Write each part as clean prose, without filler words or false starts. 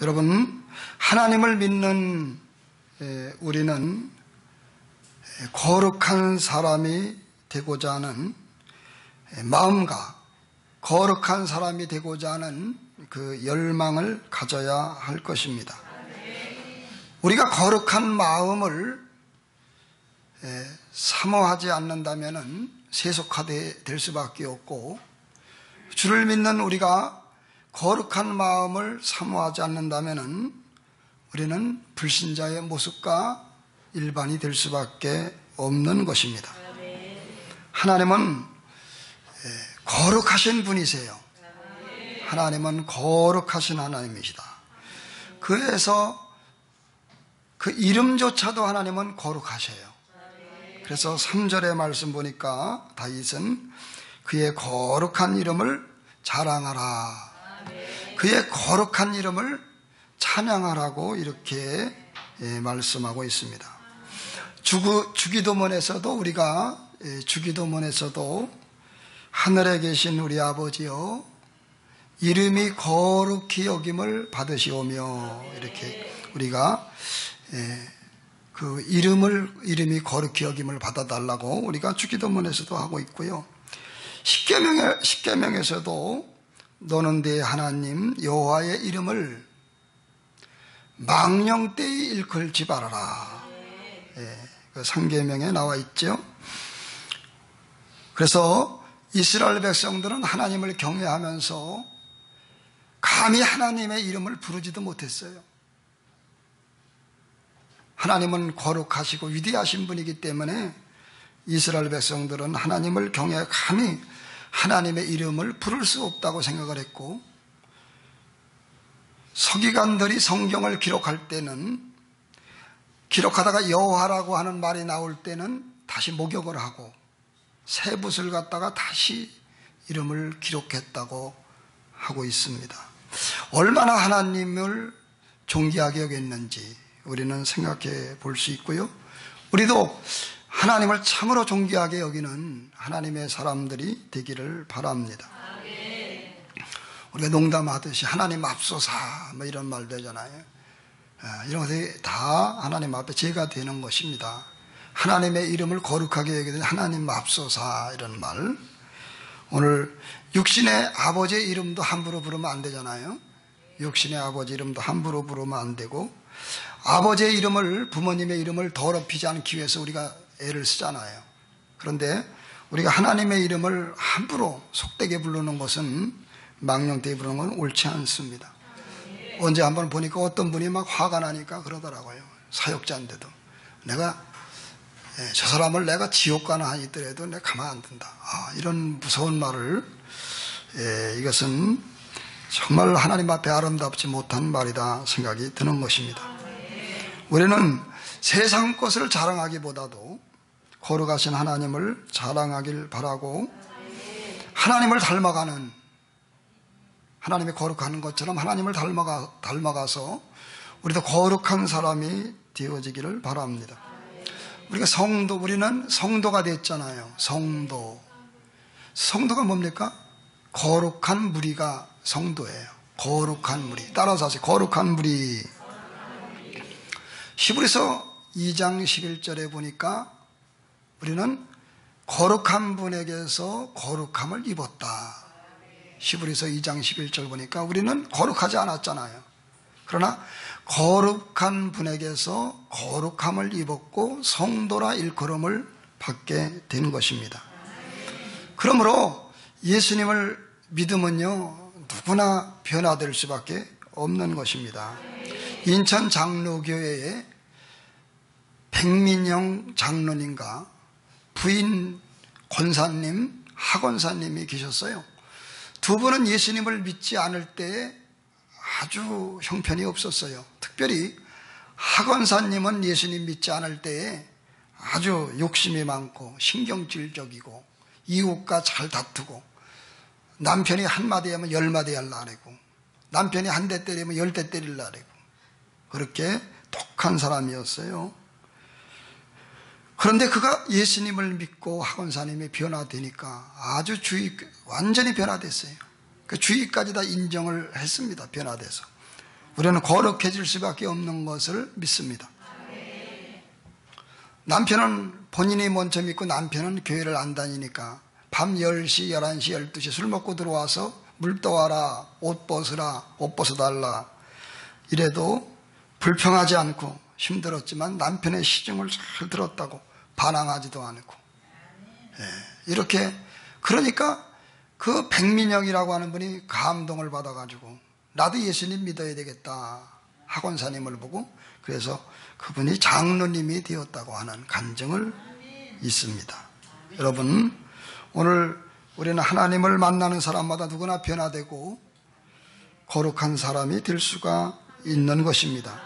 여러분, 하나님을 믿는 우리는 거룩한 사람이 되고자 하는 마음과 거룩한 사람이 되고자 하는 그 열망을 가져야 할 것입니다. 우리가 거룩한 마음을 사모하지 않는다면 세속화될 수밖에 없고, 주를 믿는 우리가 거룩한 마음을 사모하지 않는다면 우리는 불신자의 모습과 일반이 될 수밖에 없는 것입니다. 하나님은 거룩하신 분이세요. 하나님은 거룩하신 하나님이시다. 그래서 그 이름조차도 하나님은 거룩하셔요. 그래서 3절의 말씀 보니까 다윗은 그의 거룩한 이름을 자랑하라, 그의 거룩한 이름을 찬양하라고 이렇게 말씀하고 있습니다. 주기도문에서도 우리가 주기도문에서도 하늘에 계신 우리 아버지여 이름이 거룩히 여김을 받으시오며, 이렇게 우리가 그 이름이 거룩히 여김을 받아달라고 우리가 주기도문에서도 하고 있고요. 십계명에서도 너는 네 하나님 여호와의 이름을 망령되이 일컬지 말아라, 그 상계명에 나와 있죠. 그래서 이스라엘 백성들은 하나님을 경외하면서 감히 하나님의 이름을 부르지도 못했어요. 하나님은 거룩하시고 위대하신 분이기 때문에 이스라엘 백성들은 하나님을 경외해 감히 하나님의 이름을 부를 수 없다고 생각을 했고, 서기관들이 성경을 기록할 때는 기록하다가 여호와라고 하는 말이 나올 때는 다시 목욕을 하고 새 붓을 갖다가 다시 이름을 기록했다고 하고 있습니다. 얼마나 하나님을 존귀하게 여겼는지 우리는 생각해 볼 수 있고요. 우리도 하나님을 참으로 존귀하게 여기는 하나님의 사람들이 되기를 바랍니다. 우리가 농담하듯이 하나님 앞서사 뭐 이런 말도 하잖아요. 이런 것들이 다 하나님 앞에 제가 되는 것입니다. 하나님의 이름을 거룩하게 여기는 하나님 앞서사, 이런 말. 오늘 육신의 아버지의 이름도 함부로 부르면 안 되잖아요. 육신의 아버지 이름도 함부로 부르면 안 되고, 아버지의 이름을, 부모님의 이름을 더럽히지 않기 위해서 우리가 애를 쓰잖아요. 그런데 우리가 하나님의 이름을 함부로 속되게 부르는 것은, 망령되게 부르는 건 옳지 않습니다. 언제 한번 보니까 어떤 분이 막 화가 나니까 그러더라고요. 사역자인데도 내가 저 사람을 내가 지옥 가나 하더라도 내가 가만 안 둔다, 이런 무서운 말을, 이것은 정말 하나님 앞에 아름답지 못한 말이다 생각이 드는 것입니다. 우리는 세상 것을 자랑하기보다도 거룩하신 하나님을 자랑하길 바라고, 하나님을 닮아가는, 하나님이 거룩한 것처럼 하나님을 닮아가서 우리도 거룩한 사람이 되어지기를 바랍니다. 우리가 우리는 성도가 됐잖아요. 성도가 뭡니까? 거룩한 무리가 성도예요. 거룩한 무리. 따라서 하세요. 거룩한 무리. 히브리서 2장 11절에 보니까 우리는 거룩한 분에게서 거룩함을 입었다. 히브리서 2장 11절 보니까 우리는 거룩하지 않았잖아요. 그러나 거룩한 분에게서 거룩함을 입었고 성도라 일컬음을 받게 된 것입니다. 그러므로 예수님을 믿으면요, 누구나 변화될 수밖에 없는 것입니다. 인천 장로교회에 백민영 장로님과 부인 권사님, 하권사님이 계셨어요. 두 분은 예수님을 믿지 않을 때 아주 형편이 없었어요. 특별히 하권사님은 예수님 믿지 않을 때에 아주 욕심이 많고 신경질적이고 이웃과 잘 다투고, 남편이 한마디 하면 10마디 하려고, 남편이 한 대 때리면 10대 때리려고, 그렇게 독한 사람이었어요. 그런데 그가 예수님을 믿고 하권사님이 변화되니까 아주 완전히 변화됐어요. 그 주위까지 다 인정을 했습니다. 변화돼서. 우리는 거룩해질 수밖에 없는 것을 믿습니다. 남편은 본인이 먼저 믿고 남편은 교회를 안 다니니까 밤 10시, 11시, 12시 술 먹고 들어와서 물 떠와라, 옷 벗으라, 옷 벗어달라 이래도 불평하지 않고 힘들었지만 남편의 시중을 잘 들었다고 반항하지도 않고, 이렇게 그러니까 그 백민영이라고 하는 분이 감동을 받아가지고 나도 예수님 믿어야 되겠다 학원사님을 보고, 그래서 그분이 장로님이 되었다고 하는 간증을 있습니다. 여러분, 오늘 우리는 하나님을 만나는 사람마다 누구나 변화되고 거룩한 사람이 될 수가 있는 것입니다.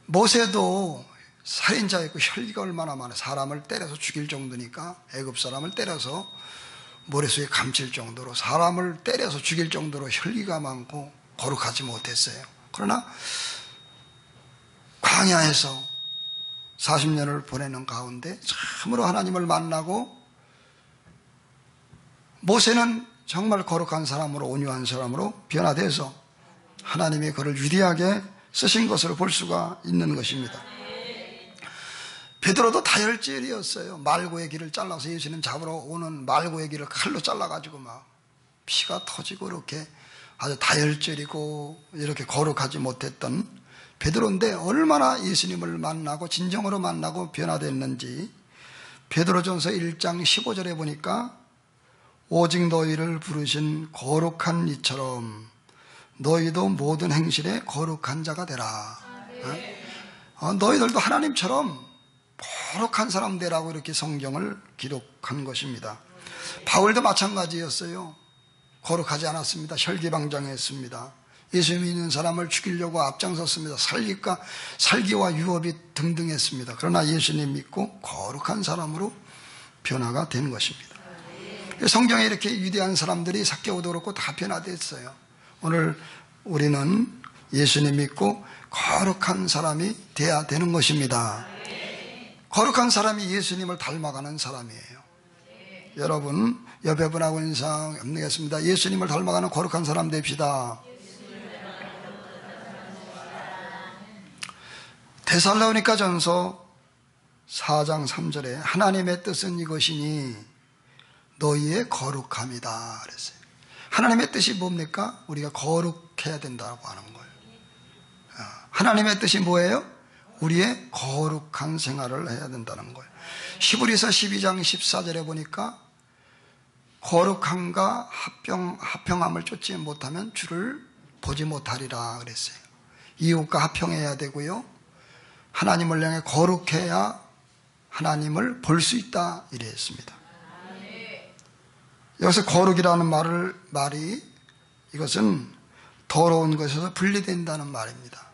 모세도 살인자였고 혈기가 얼마나 많아, 사람을 때려서 죽일 정도니까, 애굽 사람을 때려서 모래수에 감칠 정도로, 사람을 때려서 죽일 정도로 혈기가 많고 거룩하지 못했어요. 그러나 광야에서 40년을 보내는 가운데 참으로 하나님을 만나고, 모세는 정말 거룩한 사람으로, 온유한 사람으로 변화돼서 하나님이 그를 위대하게 쓰신 것을 볼 수가 있는 것입니다. 베드로도 다혈질이었어요. 말고의 길을 잘라서 예수님 잡으러 오는 말고의 길을 칼로 잘라가지고 막 피가 터지고 이렇게 아주 다혈질이고 이렇게 거룩하지 못했던 베드로인데, 얼마나 예수님을 만나고 진정으로 만나고 변화됐는지 베드로전서 1장 15절에 보니까 오직 너희를 부르신 거룩한 이처럼 너희도 모든 행실에 거룩한 자가 되라. 너희들도 하나님처럼 거룩한 사람 되라고 이렇게 성경을 기록한 것입니다. 바울도 마찬가지였어요. 거룩하지 않았습니다. 혈기방장했습니다. 예수 믿는 사람을 죽이려고 앞장섰습니다. 살기와 유업이 등등했습니다. 그러나 예수님 믿고 거룩한 사람으로 변화가 된 것입니다. 성경에 이렇게 위대한 사람들이 삭개오도 그렇고 다 변화됐어요. 오늘 우리는 예수님 믿고 거룩한 사람이 돼야 되는 것입니다. 거룩한 사람이 예수님을 닮아가는 사람이에요. 여러분, 옆에 분하고 인상 나누겠습니다. 예수님을 닮아가는 거룩한 사람 됩시다. 데살로니가전서 4장 3절에 하나님의 뜻은 이것이니 너희의 거룩함이다 그랬어요. 하나님의 뜻이 뭡니까? 우리가 거룩해야 된다고 하는 거예요. 하나님의 뜻이 뭐예요? 우리의 거룩한 생활을 해야 된다는 거예요. 히브리서 12장 14절에 보니까 거룩함과 합평함을 쫓지 못하면 주를 보지 못하리라 그랬어요. 이웃과 합평해야 되고요, 하나님을 향해 거룩해야 하나님을 볼 수 있다 이랬습니다. 여기서 거룩이라는 말이 이것은 더러운 것에서 분리된다는 말입니다.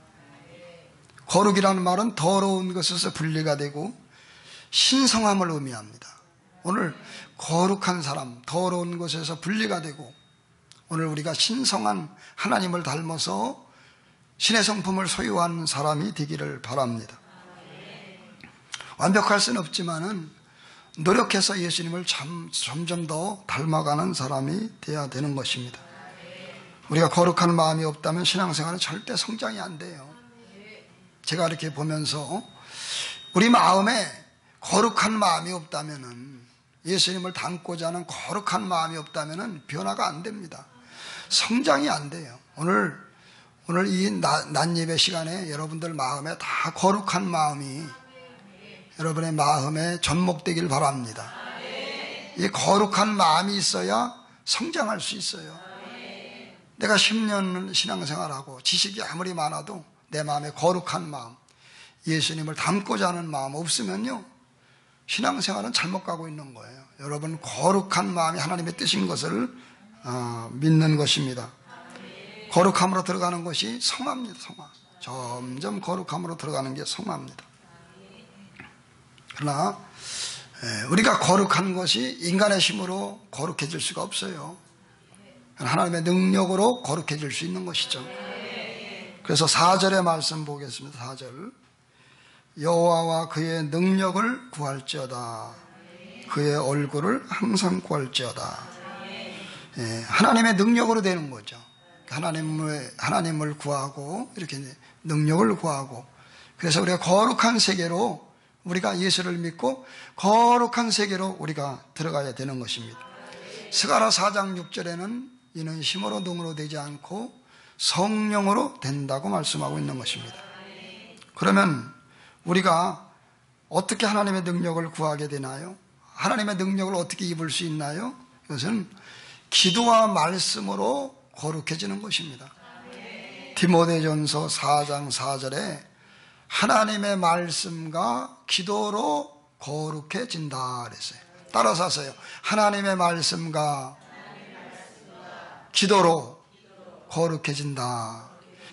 거룩이라는 말은 더러운 것에서 분리가 되고 신성함을 의미합니다. 오늘 거룩한 사람, 더러운 것에서 분리가 되고, 오늘 우리가 신성한 하나님을 닮아서 신의 성품을 소유한 사람이 되기를 바랍니다. 완벽할 수는 없지만은 노력해서 예수님을 점점 더 닮아가는 사람이 되어야 되는 것입니다. 우리가 거룩한 마음이 없다면 신앙생활은 절대 성장이 안 돼요. 제가 이렇게 보면서 우리 마음에 거룩한 마음이 없다면은, 예수님을 닮고자 하는 거룩한 마음이 없다면은 변화가 안 됩니다. 성장이 안 돼요. 오늘 이 낮예배 시간에 여러분들 마음에 다 거룩한 마음이 여러분의 마음에 접목되길 바랍니다. 이 거룩한 마음이 있어야 성장할 수 있어요. 내가 10년 신앙생활하고 지식이 아무리 많아도 내 마음에 거룩한 마음, 예수님을 닮고자 하는 마음 없으면요, 신앙생활은 잘못 가고 있는 거예요. 여러분, 거룩한 마음이 하나님의 뜻인 것을 믿는 것입니다. 거룩함으로 들어가는 것이 성화입니다. 성화. 점점 거룩함으로 들어가는 게 성화입니다. 그러나 우리가 거룩한 것이 인간의 힘으로 거룩해질 수가 없어요. 하나님의 능력으로 거룩해질 수 있는 것이죠. 그래서 4절의 말씀 보겠습니다. 4절. 여호와와 그의 능력을 구할지어다. 그의 얼굴을 항상 구할지어다. 하나님의 능력으로 되는 거죠. 하나님을 구하고 이렇게 능력을 구하고, 그래서 우리가 거룩한 세계로, 우리가 예수를 믿고 거룩한 세계로 우리가 들어가야 되는 것입니다. 스가랴 4장 6절에는 이는 힘으로 능으로 되지 않고 성령으로 된다고 말씀하고 있는 것입니다. 그러면 우리가 어떻게 하나님의 능력을 구하게 되나요? 하나님의 능력을 어떻게 입을 수 있나요? 이것은 기도와 말씀으로 거룩해지는 것입니다. 디모데전서 4장 4절에 하나님의 말씀과 기도로 거룩해진다 그랬어요. 따라서 하세요. 하나님의 말씀과 기도로 거룩해진다.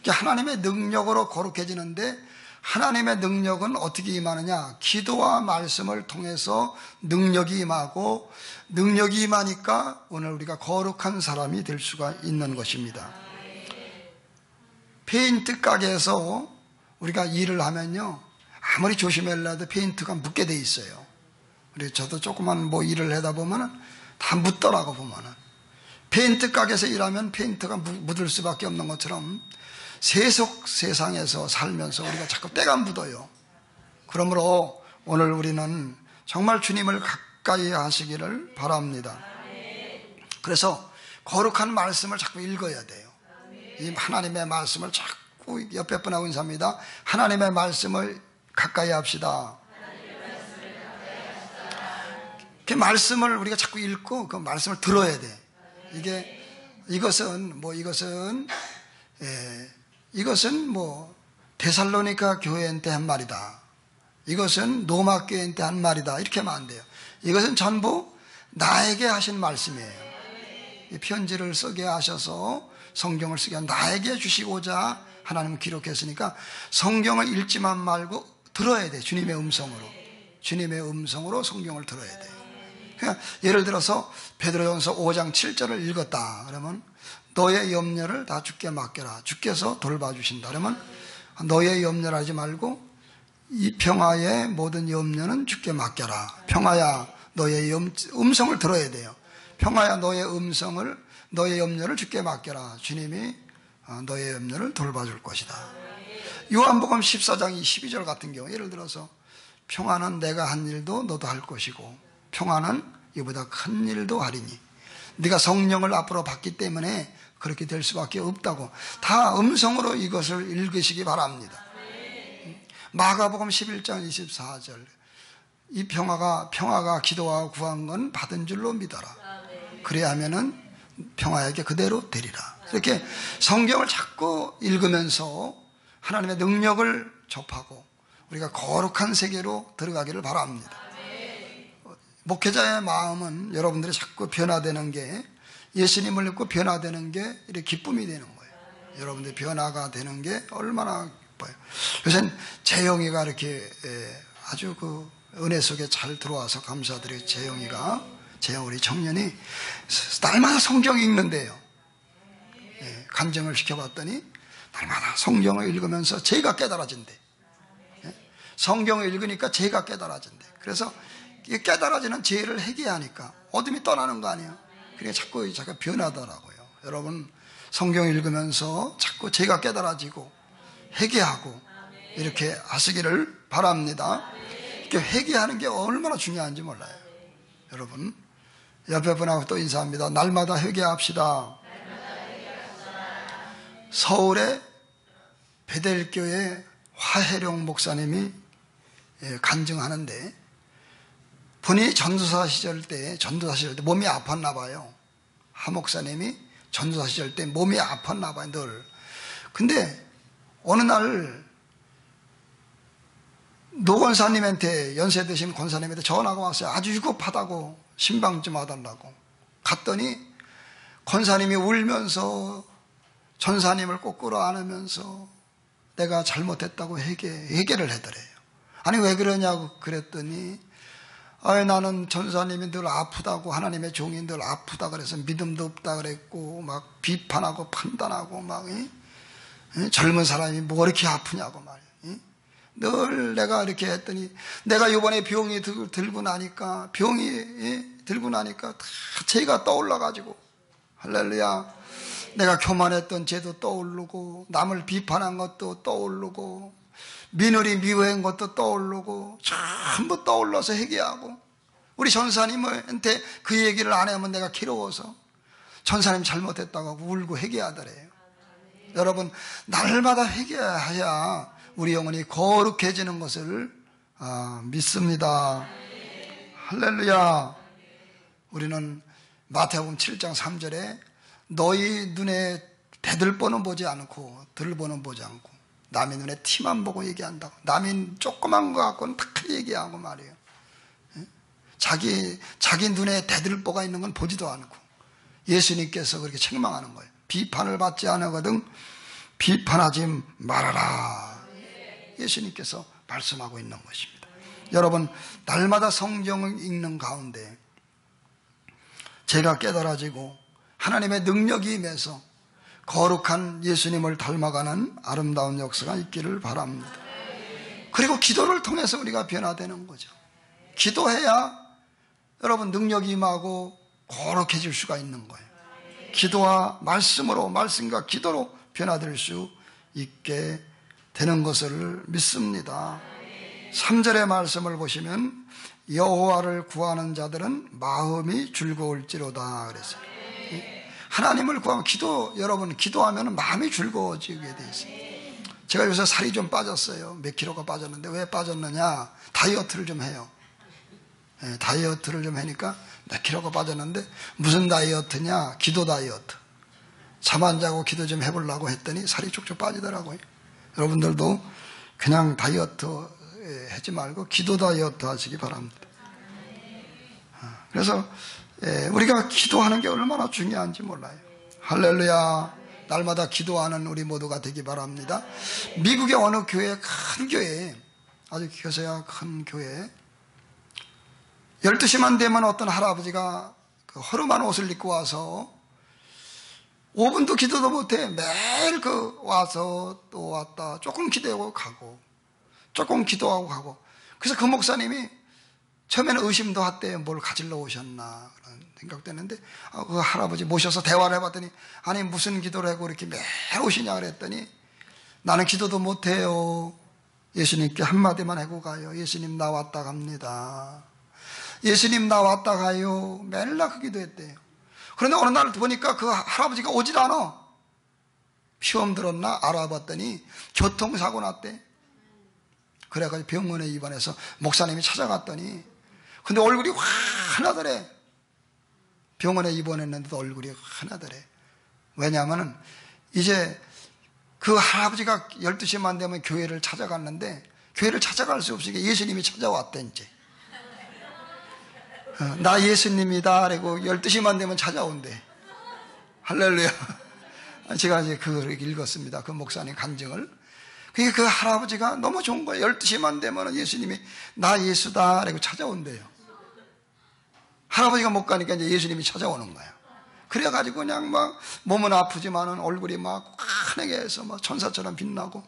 하나님의 능력으로 거룩해지는데, 하나님의 능력은 어떻게 임하느냐? 기도와 말씀을 통해서 능력이 임하고, 능력이 임하니까 오늘 우리가 거룩한 사람이 될 수가 있는 것입니다. 페인트 가게에서 우리가 일을 하면요, 아무리 조심하려도 페인트가 묻게 돼 있어요. 그래서 저도 조그만 뭐 일을 하다 보면은 다 묻더라고. 보면은 페인트 가게에서 일하면 페인트가 묻을 수밖에 없는 것처럼 세상에서 살면서 우리가 자꾸 때가 묻어요. 그러므로 오늘 우리는 정말 주님을 가까이 하시기를 바랍니다. 그래서 거룩한 말씀을 자꾸 읽어야 돼요. 이 하나님의 말씀을 자꾸, 옆에 분하고 인사합니다. 하나님의 말씀을 가까이 합시다. 그 말씀을 우리가 자꾸 읽고 그 말씀을 들어야 돼. 이것은 뭐 데살로니가 교회한테 한 말이다. 이것은 로마 교회한테 한 말이다. 이렇게 하면 안 돼요. 이것은 전부 나에게 하신 말씀이에요. 이 편지를 쓰게 하셔서 성경을 쓰게 나에게 주시고자 하나님은 기록했으니까 성경을 읽지만 말고 들어야 돼. 주님의 음성으로 성경을 들어야 돼요. 그러니까 예를 들어서 베드로전서 5장 7절을 읽었다 그러면 너의 염려를 다 주께 맡겨라. 주께서 돌봐주신다. 그러면 너의 염려를 하지 말고 이 평화의 모든 염려는 주께 맡겨라. 평화야 너의 음성을 들어야 돼요. 평화야 너의 염려를 주께 맡겨라. 주님이 너의 염려를 돌봐줄 것이다. 요한복음 14장 12절 같은 경우, 예를 들어서 평화는 내가 한 일도 너도 할 것이고 평화는 이보다 큰 일도 하리니, 네가 성령을 앞으로 받기 때문에 그렇게 될 수밖에 없다고, 다 음성으로 이것을 읽으시기 바랍니다. 마가복음 11장 24절, 이 평화가 기도하고 구한 건 받은 줄로 믿어라. 그래야 하면은 평화에게 그대로 되리라. 이렇게 성경을 자꾸 읽으면서 하나님의 능력을 접하고 우리가 거룩한 세계로 들어가기를 바랍니다. 목회자의 마음은 여러분들이 자꾸 변화되는 게, 예수님을 믿고 변화되는 게 이렇게 기쁨이 되는 거예요. 여러분들이 변화가 되는 게 얼마나 기뻐요. 요새는 재영이가 이렇게 아주 그 은혜 속에 잘 들어와서 감사드려요. 재영 우리 청년이 날마다 성경 읽는데요. 간증을 시켜봤더니 날마다 성경을 읽으면서 죄가 깨달아진대. 성경을 읽으니까 죄가 깨달아진대. 그래서 이 깨달아지는 죄를 회개하니까 어둠이 떠나는 거 아니에요. 그게 자꾸 변하더라고요. 여러분 성경 읽으면서 자꾸 죄가 깨달아지고 회개하고 이렇게 하시기를 바랍니다. 이렇게 회개하는 게 얼마나 중요한지 몰라요. 여러분 옆에 분하고 또 인사합니다. 날마다 회개합시다. 서울의 베델교회 화해룡 목사님이 간증하는데, 본인이 전도사 시절 때 몸이 아팠나 봐요. 하 목사님이 전도사 시절 때 몸이 아팠나 봐요, 늘. 근데 어느 날 노 권사님한테, 연세 드신 권사님한테 전화가 왔어요. 아주 유급하다고, 신방 좀 와달라고. 갔더니 권사님이 울면서 전사님을 꼭 끌어안으면서 내가 잘못했다고 회개를 하더래요. 아니 왜 그러냐고 그랬더니, 나는 전사님이 늘 아프다고, 하나님의 종이 늘 아프다 그래서 믿음도 없다 그랬고, 막 비판하고 판단하고 막 젊은 사람이 뭐 이렇게 아프냐고 말이에요. 늘 내가 이렇게 했더니, 내가 이번에 병이 들고 나니까 다 죄가 떠올라가지고, 할렐루야, 내가 교만했던 죄도 떠오르고, 남을 비판한 것도 떠오르고, 며느리 미워한 것도 떠오르고, 전부 떠올라서 회개하고, 우리 전사님한테 그 얘기를 안 하면 내가 괴로워서 전사님 잘못했다고 하고 울고 회개하더래요. 여러분, 날마다 회개해야 우리 영혼이 거룩해지는 것을 믿습니다. 할렐루야. 우리는 마태복음 7장 3절에 너희 눈에 대들보는 보지 않고 들보는 보지 않고 남의 눈에 티만 보고 얘기한다고. 남이 조그만 거 갖고는 다 얘기하고 말이에요. 자기 눈에 대들보가 있는 건 보지도 않고 예수님께서 그렇게 책망하는 거예요. 비판을 받지 않거든 비판하지 말아라. 예수님께서 말씀하고 있는 것입니다. 여러분, 날마다 성경을 읽는 가운데 제가 깨달아지고 하나님의 능력이 임해서 거룩한 예수님을 닮아가는 아름다운 역사가 있기를 바랍니다. 그리고 기도를 통해서 우리가 변화되는 거죠. 기도해야 여러분 능력이 임하고 거룩해질 수가 있는 거예요. 기도와 말씀으로, 말씀과 기도로 변화될 수 있게 되는 것을 믿습니다. 3절의 말씀을 보시면 여호와를 구하는 자들은 마음이 즐거울지로다 그랬어요. 하나님을 구하면 여러분 기도하면 마음이 즐거워지게 돼 있어요. 제가 요새 살이 좀 빠졌어요. 몇 킬로가 빠졌는데 왜 빠졌느냐? 다이어트를 좀 해요. 다이어트를 좀 하니까 몇 킬로가 빠졌는데 무슨 다이어트냐? 기도 다이어트. 잠 안 자고 기도 좀 해보려고 했더니 살이 쭉쭉 빠지더라고요. 여러분들도 그냥 다이어트 하지 말고 기도 다이어트 하시기 바랍니다. 그래서 우리가 기도하는 게 얼마나 중요한지 몰라요. 할렐루야. 날마다 기도하는 우리 모두가 되기 바랍니다. 미국의 어느 교회, 큰 교회, 아주 교세야 큰 교회, 12시만 되면 어떤 할아버지가 그 허름한 옷을 입고 와서 5분도 기도도 못해. 매일 와서 또 왔다. 조금 기도하고 가고, 조금 기도하고 가고. 그래서 그 목사님이 처음에는 의심도 했대요. 뭘 가지러 오셨나 그런 생각도 했는데 그 할아버지 모셔서 대화를 해봤더니 아니 무슨 기도를 하고 이렇게 매일 오시냐 그랬더니 나는 기도도 못해요. 예수님께 한마디만 하고 가요. 예수님 나 왔다 갑니다. 예수님 나 왔다 가요. 맨날 그 기도했대요. 그런데 어느 날 보니까 그 할아버지가 오질 않아. 시험 들었나 알아봤더니 교통사고 났대. 그래가지고 병원에 입원해서 목사님이 찾아갔더니 근데 얼굴이 환하더래. 병원에 입원했는데도 얼굴이 환하더래. 왜냐하면 이제 그 할아버지가 12시만 되면 교회를 찾아갔는데 교회를 찾아갈 수 없으니까 예수님이 찾아왔대 이제. 나 예수님이다. 그리고 12시만 되면 찾아온대. 할렐루야. 제가 이제 그걸 읽었습니다. 그 목사님 간증을. 그러니까 그 할아버지가 너무 좋은 거예요. 12시만 되면 예수님이 나 예수다. 라고 찾아온대요. 할아버지가 못 가니까 이제 예수님이 찾아오는 거예요. 그래가지고 그냥 막 몸은 아프지만은 얼굴이 막 환하게 해서 막 천사처럼 빛나고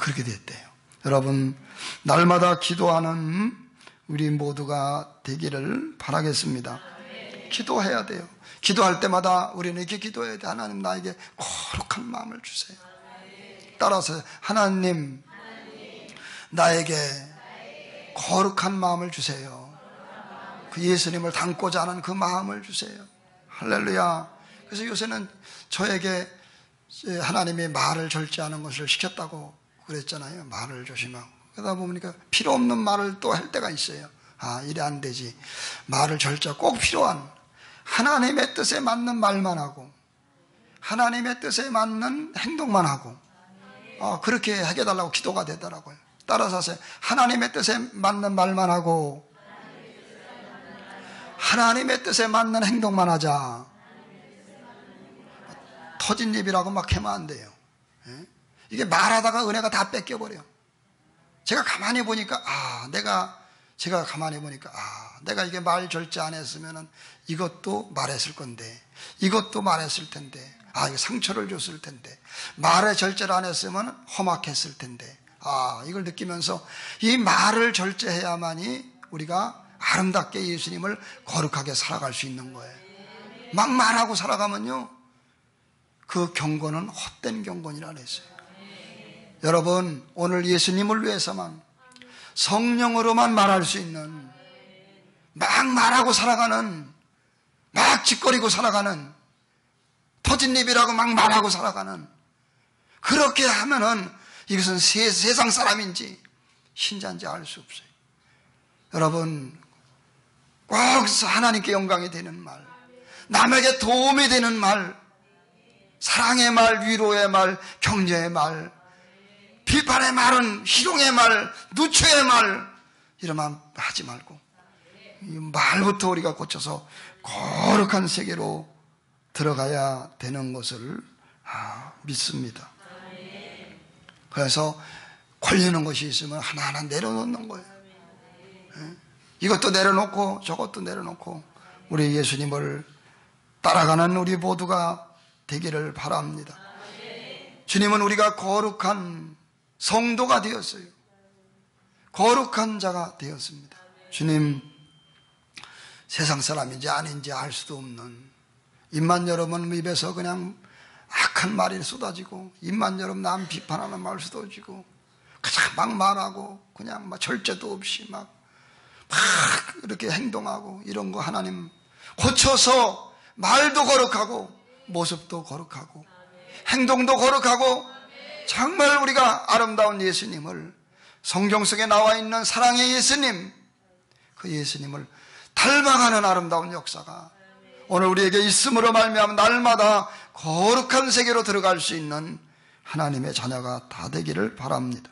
그렇게 됐대요. 여러분, 날마다 기도하는 우리 모두가 되기를 바라겠습니다. 기도해야 돼요. 기도할 때마다 우리는 이렇게 기도해야 돼. 하나님 나에게 거룩한 마음을 주세요. 따라서 하나님 나에게 거룩한 마음을 주세요. 그 예수님을 닮고자 하는 그 마음을 주세요. 할렐루야. 그래서 요새는 저에게 하나님이 말을 절제하는 것을 시켰다고 그랬잖아요. 말을 조심하고. 그러다 보니까 필요 없는 말을 또 할 때가 있어요. 이래 안 되지. 말을 절제하고 꼭 필요한 하나님의 뜻에 맞는 말만 하고 하나님의 뜻에 맞는 행동만 하고 그렇게 해달라고 기도가 되더라고요. 따라서 하세요. 하나님의 뜻에 맞는 말만 하고 하나님의 뜻에 맞는 행동만 하자. 터진 입이라고 막 하면 안 돼요. 이게 말하다가 은혜가 다 뺏겨버려. 제가 가만히 보니까 내가 이게 말 절제 안 했으면은 이것도 말했을 건데 이것도 말했을 텐데 이거 상처를 줬을 텐데 말에 절제를 안 했으면 험악했을 텐데 이걸 느끼면서 이 말을 절제해야만이 우리가 아름답게 예수님을 거룩하게 살아갈 수 있는 거예요. 막 말하고 살아가면요 그 경건은 헛된 경건이라 그랬어요. 여러분, 오늘 예수님을 위해서만 성령으로만 말할 수 있는, 막 말하고 살아가는, 막 짓거리고 살아가는, 터진 입이라고 막 말하고 살아가는, 그렇게 하면은 이것은 세상 사람인지 신자인지 알 수 없어요. 여러분, 꼭 하나님께 영광이 되는 말, 남에게 도움이 되는 말, 사랑의 말, 위로의 말, 격려의 말, 비판의 말은 희롱의 말, 누추의 말, 이런 말 하지 말고 이 말부터 우리가 고쳐서 거룩한 세계로 들어가야 되는 것을 믿습니다. 그래서 걸리는 것이 있으면 하나하나 내려놓는 거예요. 이것도 내려놓고 저것도 내려놓고 우리 예수님을 따라가는 우리 모두가 되기를 바랍니다. 주님은 우리가 거룩한 성도가 되었어요. 거룩한 자가 되었습니다. 주님, 세상 사람인지 아닌지 알 수도 없는, 입만 열으면 입에서 그냥 악한 말이 쏟아지고, 입만 열으면 남 비판하는 말 쏟아지고, 그냥 막 말하고 그냥 막 절제도 없이 막 이렇게 행동하고, 이런 거 하나님 고쳐서 말도 거룩하고 모습도 거룩하고 행동도 거룩하고, 정말 우리가 아름다운 예수님을, 성경 속에 나와 있는 사랑의 예수님, 그 예수님을 닮아가는 아름다운 역사가 오늘 우리에게 있음으로 말미암아 날마다 거룩한 세계로 들어갈 수 있는 하나님의 자녀가 다 되기를 바랍니다.